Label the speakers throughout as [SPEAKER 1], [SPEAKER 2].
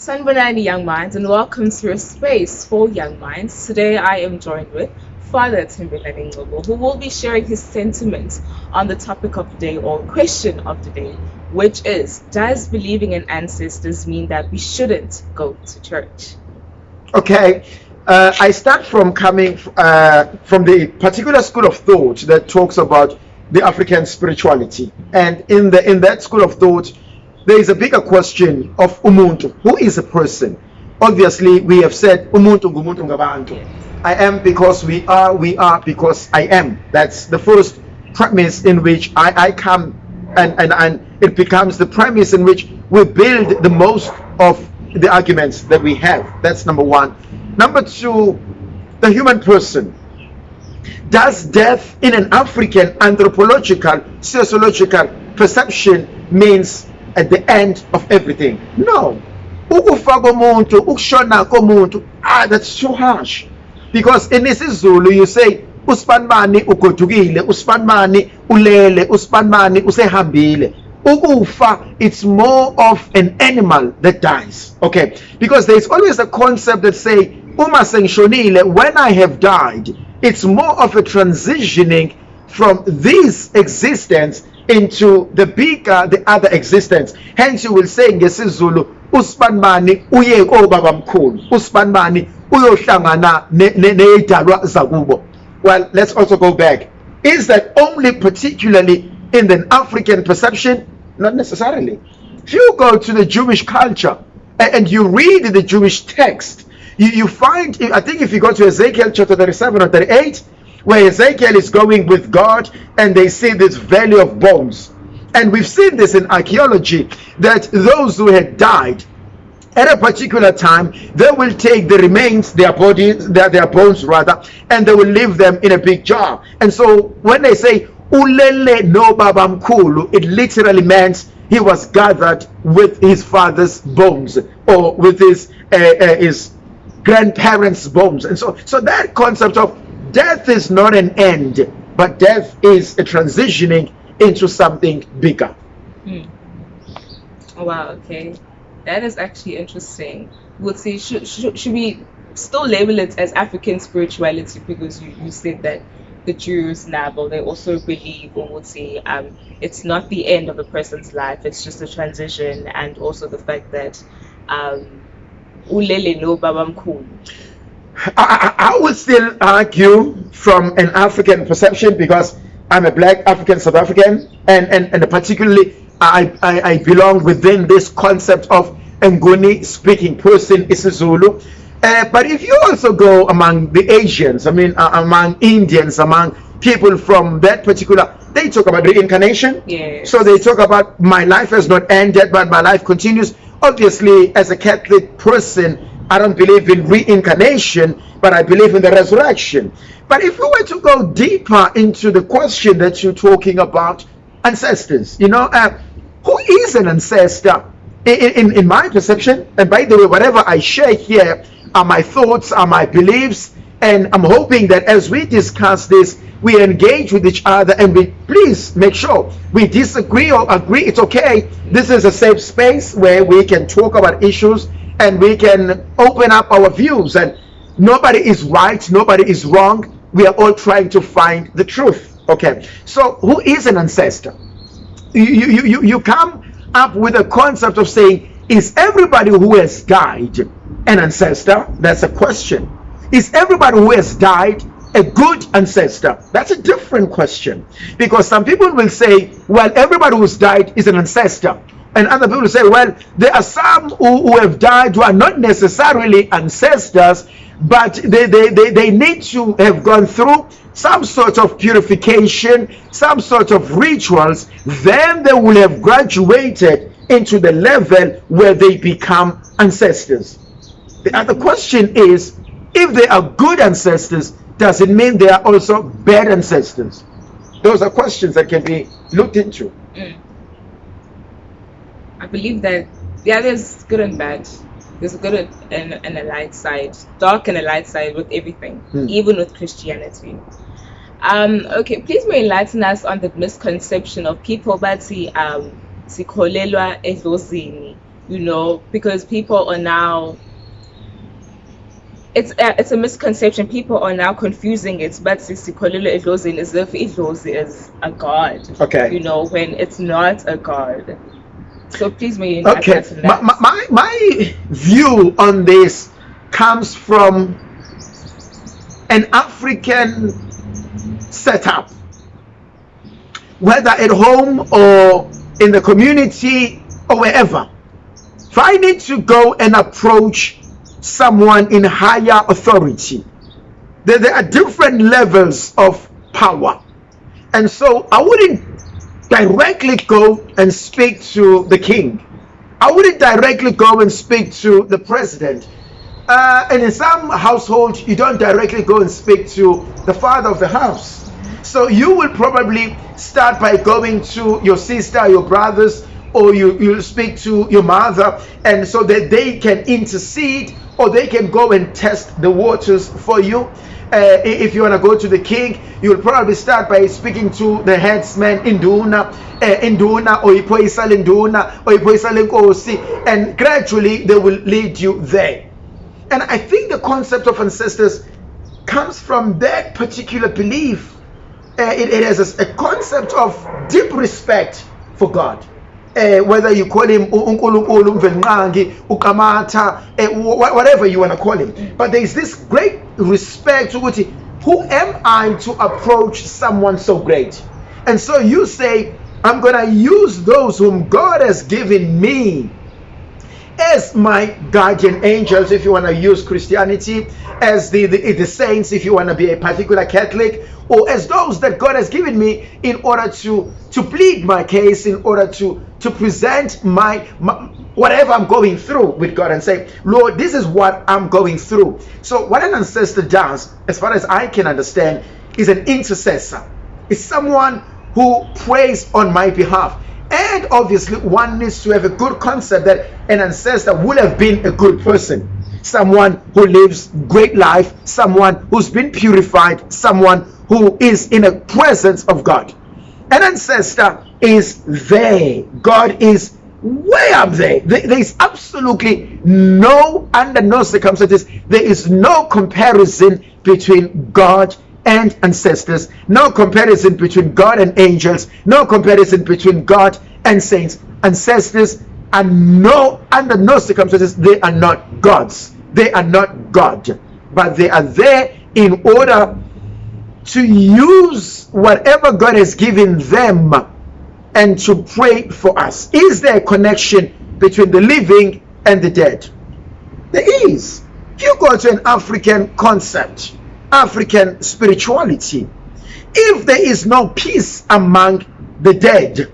[SPEAKER 1] Sanbonani Young Minds, and welcome to a space for young minds. Today I am joined with Father Timbelani Ngobo, who will be sharing his sentiments on the topic of the day or question of the day, which is, does believing in ancestors mean that we shouldn't go to church?
[SPEAKER 2] Okay, I start from coming from the particular school of thought that talks about the African spirituality, and in that school of thought, there is a bigger question of umuntu. Who is a person? Obviously, we have said umuntu ngumuntu ngabantu. I am because we are because I am. That's the first premise in which I come, and it becomes the premise in which we build the most of the arguments that we have. That's number one. Number two, the human person. Does death in an African anthropological, sociological perception means at the end of everything? No. Ukufa komuntu, ukushona komuntu, that's too harsh. Because in isiZulu you say uspanmani ugodukile, uspanmani ulele, uspanmani usehambile. Ukufa, it's more of an animal that dies. Okay, because there's always a concept that say uma sengishonile, when I have died, it's more of a transitioning from this existence into the bigger, the other existence. Hence you will say ngesizulu uspanmani uye kobabamkhulu, uspanmani uyohlangana neyidalwa zakubo. Well, let's also go back. Is that only particularly in the African perception? Not necessarily. If you go to the Jewish culture and you read the Jewish text, you find, I think if you go to Ezekiel chapter 37 or 38, where Ezekiel is going with God and they see this valley of bones. And we've seen this in archaeology, that those who had died at a particular time, they will take the remains, their bodies, their bones rather, and they will leave them in a big jar. And so when they say ulele no babamkhulu, it literally means he was gathered with his father's bones or with his grandparents' bones. And so that concept of death is not an end, but death is a transitioning into something bigger.
[SPEAKER 1] Oh, wow, okay. That is actually interesting. We'll see, should we still label it as African spirituality, because you said that the Jews now, they also believe, or would say, it's not the end of a person's life, it's just a transition, and also the fact that ulele no babamkhulu.
[SPEAKER 2] I would still argue from an African perception, because I'm a black African South African, and particularly I belong within this concept of Nguni speaking person isiZulu. But if you also go among the Asians, I mean among Indians, among people from that particular, they talk about reincarnation.
[SPEAKER 1] Yes.
[SPEAKER 2] So they talk about my life has not ended, but my life continues. Obviously, as a Catholic person, I don't believe in reincarnation, but I believe in the resurrection. But if we were to go deeper into the question that you're talking about, ancestors, who is an ancestor? In my perception, and by the way, whatever I share here are my thoughts, are my beliefs, and I'm hoping that as we discuss this, we engage with each other, and we please make sure we disagree or agree. It's okay. This is a safe space where we can talk about issues and we can open up our views, and nobody is right, nobody is wrong. We are all trying to find the truth. Okay, so who is an ancestor? You come up with a concept of saying, is everybody who has died an ancestor? That's a question. Is everybody who has died a good ancestor? That's a different question, because some people will say, well, everybody who's died is an ancestor, and other people will say, well, there are some who have died who are not necessarily ancestors, but they need to have gone through some sort of purification, some sort of rituals, then they will have graduated into the level where they become ancestors. The other question is, if they are good ancestors, does it mean they are also bad ancestors? Those are questions that can be looked into.
[SPEAKER 1] I believe that, yeah, there's good and bad. There's a good and a light side, dark and a light side with everything, even with Christianity. Okay, please may enlighten us on the misconception of people that sikholelwa edlozini because people are now, it's a misconception. People are now confusing it, but Sikolile Idlozi as if Idlozi is a god,
[SPEAKER 2] Okay.
[SPEAKER 1] When it's not a god. So please may you
[SPEAKER 2] Okay. My view on this comes from an African setup, whether at home or in the community or wherever. If I need to go and approach someone in higher authority, there are different levels of power. And so I wouldn't directly go and speak to the king. I wouldn't directly go and speak to the president. And in some households, you don't directly go and speak to the father of the house. So you will probably start by going to your sister, your brothers, or you'll speak to your mother, and so that they can intercede, or they can go and test the waters for you. If you want to go to the king, you'll probably start by speaking to the headsman Induna, or Ipoisal Induna, or Ipoisal Nkosi, and gradually they will lead you there. And I think the concept of ancestors comes from that particular belief. It has a concept of deep respect for God. Whether you call him uNkulunkulu, Mvenqangi, uKamata, whatever you want to call him. But there is this great respect to who am I to approach someone so great? And so you say, I'm going to use those whom God has given me as my guardian angels, if you want to use Christianity, as the saints, if you want to be a particular Catholic, or as those that God has given me in order to plead my case, in order to present my whatever I'm going through with God, and say, Lord, this is what I'm going through. So what an ancestor does, as far as I can understand, is an intercessor. It's someone who prays on my behalf. And obviously one needs to have a good concept that an ancestor would have been a good person, someone who lives great life, someone who's been purified, someone who is in the presence of God. An ancestor is there. God is way up there. There is absolutely under no circumstances, there is no comparison between God and ancestors, no comparison between God and angels, no comparison between God and saints. Ancestors are under no circumstances, they are not gods. They are not God, but they are there in order to use whatever God has given them and to pray for us. Is there a connection between the living and the dead? There is. If you go to an African concept, African spirituality, if there is no peace among the dead,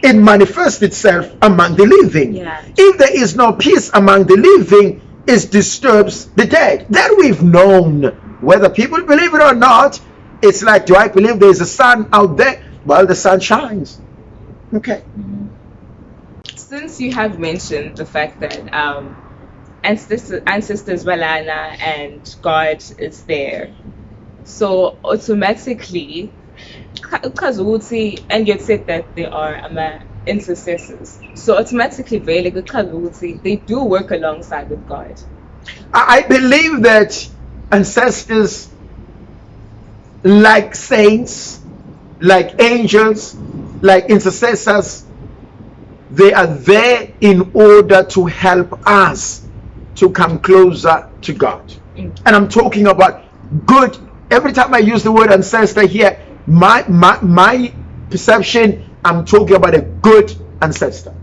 [SPEAKER 2] it manifests itself among the living.
[SPEAKER 1] Yeah.
[SPEAKER 2] If there is no peace among the living, it disturbs the dead. That we've known. Whether people believe it or not, it's like, do I believe there's a sun out there? Well, the sun shines. Okay.
[SPEAKER 1] Since you have mentioned the fact that ancestors Balana and God is there, so automatically, and you said that they are intercessors, so automatically they do work alongside with God.
[SPEAKER 2] I believe that ancestors, like saints, like angels, like intercessors, they are there in order to help us to come closer to God. And I'm talking about good. Every time I use the word ancestor here, my perception, I'm talking about a good ancestor.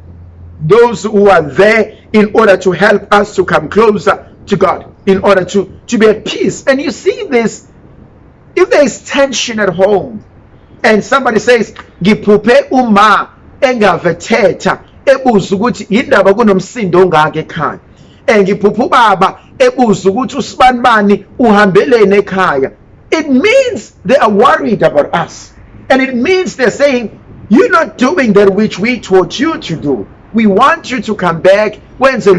[SPEAKER 2] Those who are there in order to help us to come closer to God, in order to be at peace. And you see this, if there is tension at home, and somebody says, "Ngiphupe uma engavethetha ebuza ukuthi yindaba kunomsindo ongaka ekhaya." Ngiphupe ubaba ebuza ukuthi usibanibani uhambelene ekhaya. It means they are worried about us. And it means they're saying, you're not doing that which we taught you to do. We want you to come back. And so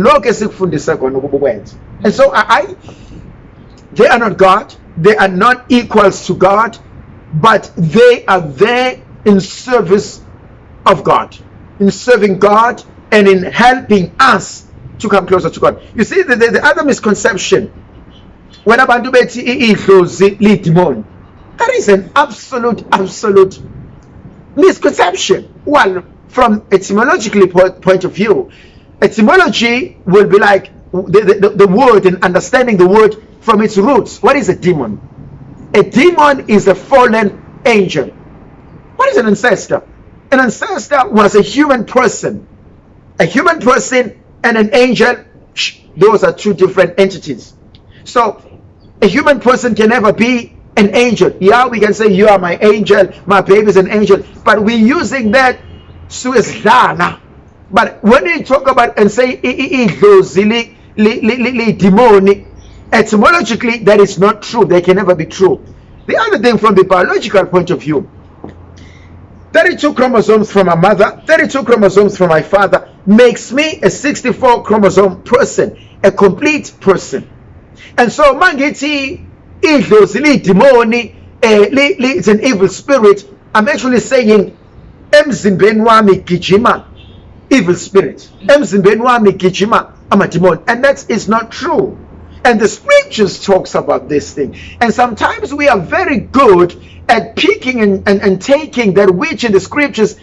[SPEAKER 2] they are not God. They are not equals to God, but they are there in service of God, in serving God, and in helping us to come closer to God. You see, the other misconception, when abantu bethi idlozi lidemon, that is an absolute misconception. Well, from etymologically point of view, etymology will be like the word and understanding the word from its roots. What is a demon? A demon is a fallen angel. What is an ancestor? An ancestor was a human person. A human person and an angel, those are two different entities. So a human person can never be an angel. Yeah, we can say you are my angel, my baby is an angel, but we're using that suizdana. But when we talk about and say demonic, etymologically that is not true. They can never be true. The other thing, from the biological point of view, 32 chromosomes from my mother, 32 chromosomes from my father makes me a 64 chromosome person, a complete person. And so mangiti demoni, it's an evil spirit. I'm actually saying emzimbeni wami gijima, evil spirit. Emzimbeni wami gijima, I'm a demon. And that is not true. And the scriptures talks about this thing. And sometimes we are very good at picking and taking that which in the scriptures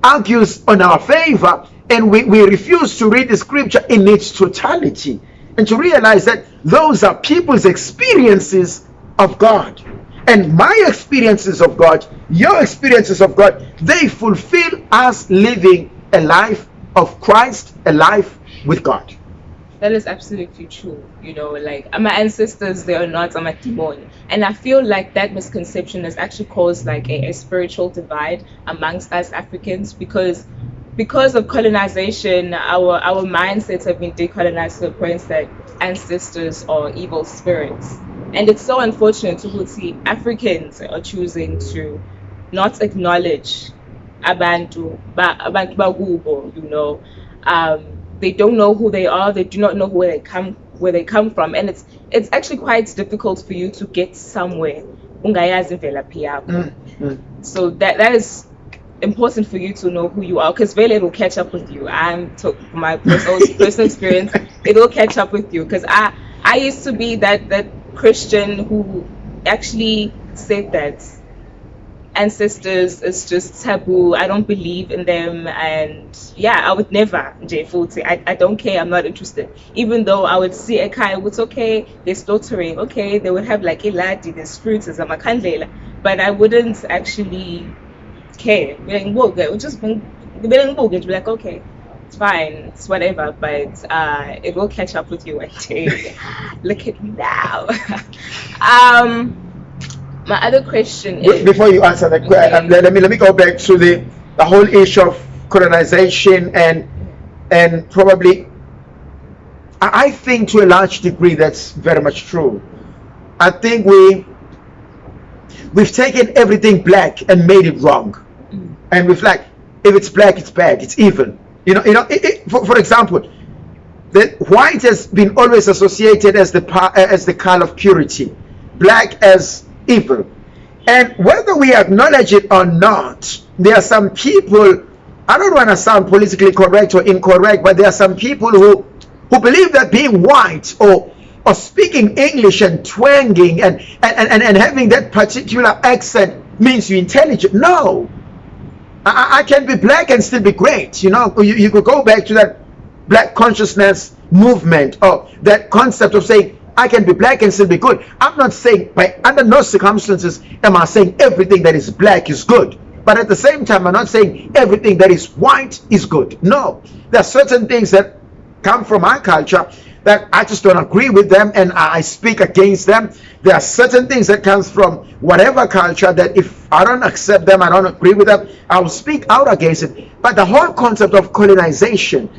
[SPEAKER 2] argues on our favor, and we refuse to read the scripture in its totality and to realize that those are people's experiences of God. And my experiences of God, your experiences of God, they fulfill us living a life of Christ, a life with God.
[SPEAKER 1] That is absolutely true. Like my ancestors, they are not a demon. And I feel like that misconception has actually caused like a spiritual divide amongst us Africans, because of colonization, our mindsets have been decolonized to the point that ancestors are evil spirits. And it's so unfortunate to see Africans are choosing to not acknowledge abantu bakubo, they don't know who they are. They do not know where they come from, and it's actually quite difficult for you to get somewhere. So that is important for you to know who you are, because Vele will catch up with you. I'm talking from my personal experience. It will catch up with you, because I used to be that Christian who actually said that ancestors is just taboo. I don't believe in them, and I would never I don't care, I'm not interested. Even though I would see a kai, it's okay, they're slaughtering, okay, they would have like iladi, there's fruits as a makandela, but I wouldn't actually care. Be like, okay, it's fine, it's whatever, but it will catch up with you one day. Look at me now. My other question is,
[SPEAKER 2] before you answer that question, let me go back to the whole issue of colonization and probably, I think to a large degree that's very much true. I think we've taken everything black and made it wrong, and we've like, if it's black, it's bad, it's evil. For example, the white has been always associated as the color of purity, black as evil. And whether we acknowledge it or not, there are some people, I don't want to sound politically correct or incorrect, but there are some people who believe that being white or speaking English and twanging and having that particular accent means you're intelligent. No, I can be black and still be great. You could go back to that black consciousness movement, or that concept of saying I can be black and still be good. I'm not saying, under no circumstances am I saying everything that is black is good. But at the same time, I'm not saying everything that is white is good. No, there are certain things that come from our culture that I just don't agree with them, and I speak against them. There are certain things that comes from whatever culture that if I don't accept them, I don't agree with them, I'll speak out against it. But the whole concept of colonization,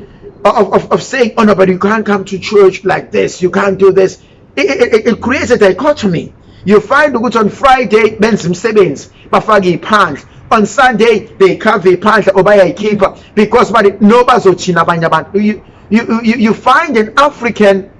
[SPEAKER 2] of saying, oh no, but you can't come to church like this, you can't do this, it creates a dichotomy. You find ukuthi on Friday benza umsebenzi bafake iphandle, on Sunday they cover iphandle or bayayikhipha because no bazothina abanye abantu. You find an African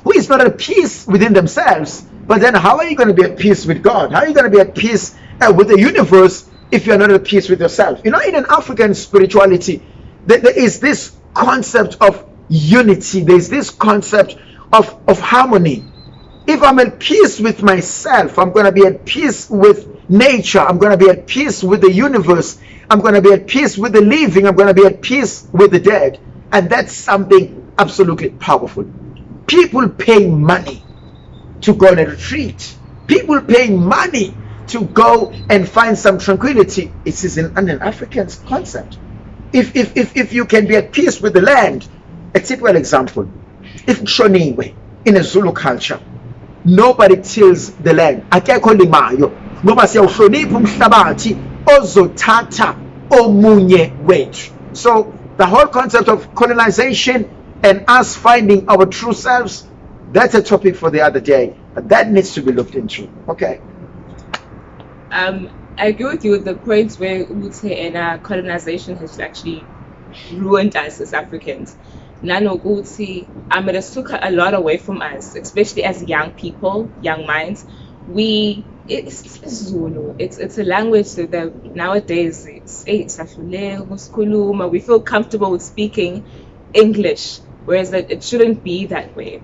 [SPEAKER 2] who is not at peace within themselves, but then how are you going to be at peace with God? How are you going to be at peace with the universe if you're not at peace with yourself? In an African spirituality, There is this concept of unity. There's this concept of harmony. If I'm at peace with myself, I'm going to be at peace with nature. I'm going to be at peace with the universe. I'm going to be at peace with the living. I'm going to be at peace with the dead. And that's something absolutely powerful. People pay money to go on a retreat. People pay money to go and find some tranquility. It is an African concept. If you can be at peace with the land, a typical example, if Shoniwe in a Zulu culture, nobody tills the land. Akekho limayo ngoba siyawuhlonipha umhlabathi ozothatha omunye wethu. So the whole concept of colonization and us finding our true selves, that's a topic for the other day. But that needs to be looked into. Okay.
[SPEAKER 1] I agree with you with the points where colonization has actually ruined us as Africans. Nanoguti, it took a lot away from us, especially as young people, young minds. It's Zulu. It's a language that nowadays we feel comfortable with speaking English, whereas it shouldn't be that way.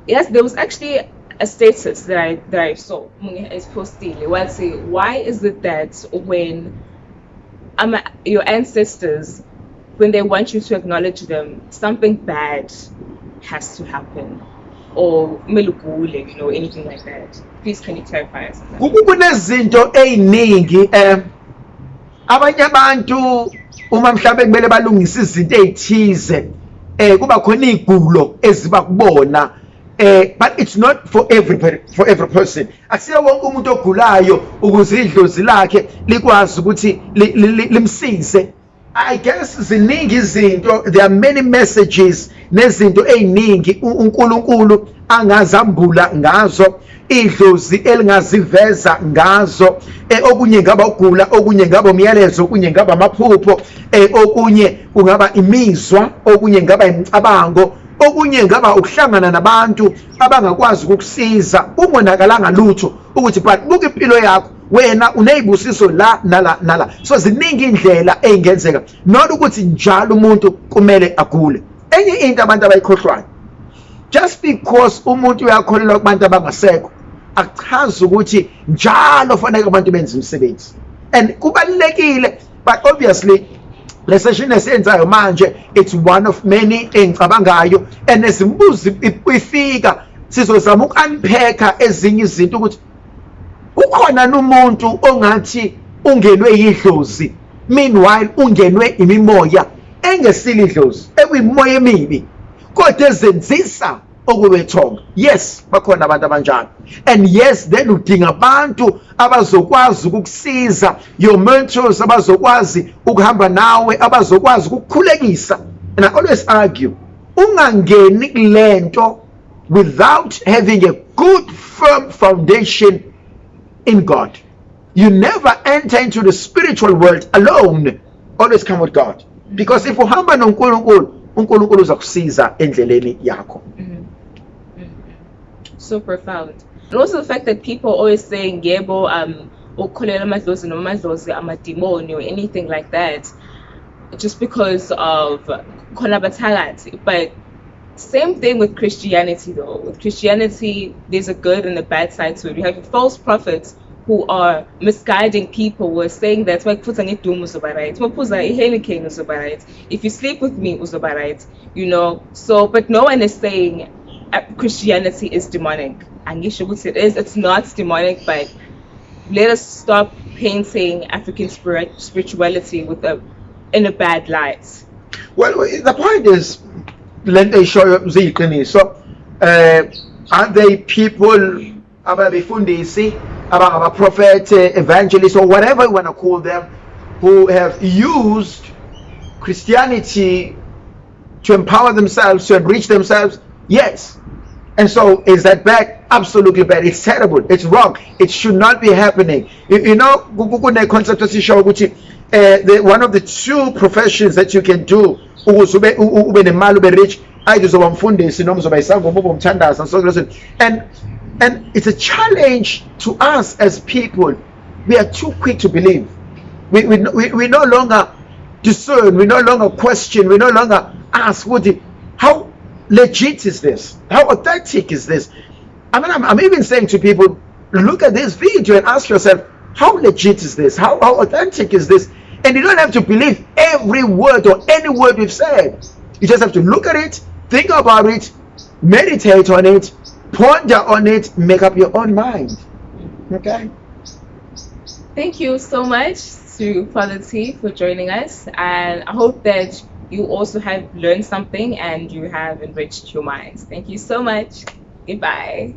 [SPEAKER 1] Yes, there was actually a status that I saw. It's posted. Why is it that when your ancestors, when they want you to acknowledge them, something bad has to happen, or melugule, anything like that? Please, can you clarify?
[SPEAKER 2] Kunezinto eziningi abanye abantu uma mhlambe kumele balungise izinto ezithize kuba khona igulo eziba kubona but it's not for every person. Akusiyo wonke umuntu ogulayo ukuze idlozi lakhe likwazi ukuthi limsize. I guess ziningi izinto, there are many messages nezinto eziningi uNkulunkulu angazambula ngazo, idlozi elingaziveza ngazo, okunye ngaba ugula, okunye ngaba umyalezo, okunye ngaba amaphupho, okunye kungaba imizwa, okunye ngaba imicabango, okunye ngaba ukuhlangana nabantu abangakwazi ukukusiza ungonakalanga lutho ukuthi but buka impilo yakho wena unezibusiso la nala. So ziningi indlela ezingenzeka, not ukuthi njalo umuntu kumele agule. Enye into abantu abayikhohlwayo, just because umuntu uyakholelwa kubantu abangasekho akuchazi ukuthi njalo fanele abantu benze umsebenzi. And kubalulekile, but obviously le session esiyenzayo manje, it's one of many engicabangayo, and esimbuzi ifika sizozama ukunpacka ezinye izinto ukuthi ukhona umuntu ongathi ungenwe yidlozi, meanwhile ungenwe imimoya engesile idlozi, ekuyimoya emibi kodwa ezenzisa okuwethonga. Yes, bakhona abantu abanjalo, and yes, then udinga abantu abazokwazi ukukusiza, your mentors abazokwazi ukuhamba nawe, abazokwazi ukukhulekisa. And I always argue, ungangeni kulento without having a good firm foundation in God. You never enter into the spiritual world alone. Always come with God, because if uhamba noNkulunkulu, uNkulunkulu uzakusiza endleleni yakho.
[SPEAKER 1] So profound. And also the fact that people always saying yebo ukholelwa amadlozi noma amadlozi amadimoni or anything like that just because of khona bathakathi. But same thing with Christianity though. With Christianity, there's a good and a bad side to it. You have false prophets who are misguiding people, who are saying that if you sleep with me, so but no one is saying Christianity is demonic. And it's not demonic, but let us stop painting African spirituality in a bad light.
[SPEAKER 2] Well, the point is, let me show you. So, are they people, about prophet, evangelists, or whatever you want to call them, who have used Christianity to empower themselves, to enrich themselves? Yes. And so, is that bad? Absolutely bad. It's terrible. It's wrong. It should not be happening. You know, one of the two professions that you can do, and it's a challenge to us as people. We are too quick to believe. We no longer discern, we no longer question, we no longer ask, how legit is this? How authentic is this? I mean, I'm even saying to people, look at this video and ask yourself, how legit is this? How authentic is this? And you don't have to believe every word or any word we've said. You just have to look at it, think about it, meditate on it, ponder on it, make up your own mind. Okay?
[SPEAKER 1] Thank you so much to Father T for joining us, and I hope that you also have learned something and you have enriched your minds. Thank you so much. Goodbye.